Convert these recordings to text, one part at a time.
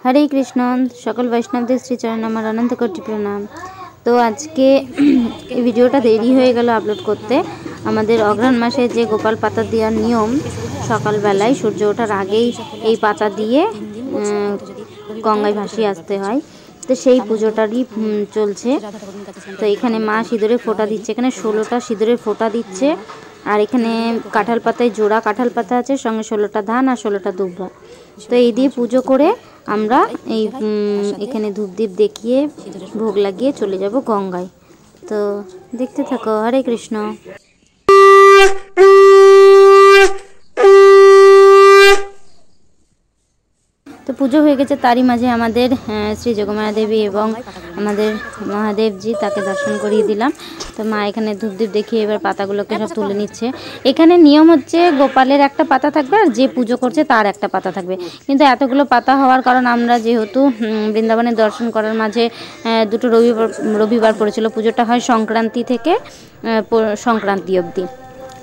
हरे कृष्ण सकल वैष्णवদের শ্রীচরণ আমার অনন্ত কোটি প্রণাম। তো আজকে এই ভিডিওটা দেরি হয়ে গেল আপলোড করতে। আমাদের অঘ্রাণ মাসে যে গোপাল পাতা দেওয়ার নিয়ম, সকালবেলায় সূর্য ওঠার আগেই এই পাতা দিয়ে গঙ্গায় ভাসিয়ে আসতে হয়। তো সেই পুজোটারই চলছে। তো এখানে মা সিঁদুরের ফোঁটা দিচ্ছে, এখানে 16টা সিঁদুরের ফোঁটা দিচ্ছে। আর এখানে কাঁঠাল পাতায় জোড়া কাঁঠাল পাতা আছে, সঙ্গে 16টা ধান আর 16টা দুব্বা। তো এই দিয়ে পুজো করে আমরা এই এখানে ধূপদীপ দেখিয়ে ভোগ লাগিয়ে চলে যাব গঙ্গায়। তো দেখতে থাকো। হরে কৃষ্ণ। তো পুজো হয়ে গেছে, তারই মাঝে আমাদের শ্রী যোগমায়া দেবী এবং আমাদের মহাদেবজি তাকে দর্শন করিয়ে দিলাম। তো মা এখানে ধূপদীপ দেখিয়ে এবার পাতাগুলোকে সব তুলে নিচ্ছে। এখানে নিয়ম হচ্ছে গোপালের একটা পাতা থাকবে আর যে পুজো করছে তার একটা পাতা থাকবে। কিন্তু এতগুলো পাতা হওয়ার কারণ আমরা যেহেতু বৃন্দাবনের দর্শন করার মাঝে দুটো রবিবার পড়েছিল, পুজোটা হয় সংক্রান্তি থেকে সংক্রান্তি অবধি,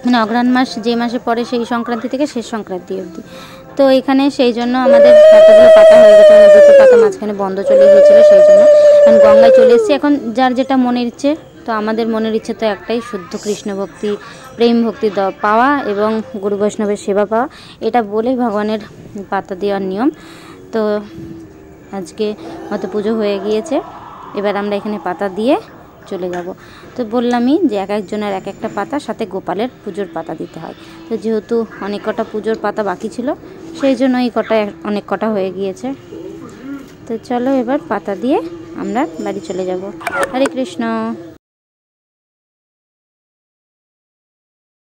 মানে অঘ্রাণ মাস যে মাসে পড়ে সেই সংক্রান্তি থেকে শেষ সংক্রান্তি অবধি। তো এখানে সেই জন্য আমাদের এতগুলো পাতা হয়ে গেছে, মানে দুটো পাতা মাঝখানে বন্ধ চলে গিয়েছিল, সেই জন্য আমি গঙ্গায় চলে এসেছি। এখন যার যেটা মনের ইচ্ছে, তো আমাদের মনের ইচ্ছে তো একটাই, শুদ্ধ কৃষ্ণ ভক্তি, প্রেম ভক্তি পাওয়া এবং গুরু বৈষ্ণবের সেবা পাওয়া। এটা বলেই ভগবানের পাতা দেওয়ার নিয়ম। তো আজকে হয়তো পুজো হয়ে গিয়েছে, এবার আমরা এখানে পাতা দিয়ে চলে যাব। তো বললামই যে এক একজনের এক একটা পাতা, সাথে গোপালের পুজোর পাতা দিতে হয়। তো যেহেতু অনেক কটা পুজোর পাতা বাকি ছিল, সেই জন্য এই কটা অনেক কটা হয়ে গিয়েছে। তো চলো এবার পাতা দিয়ে আমরা বাড়ি চলে যাব। হরে কৃষ্ণ।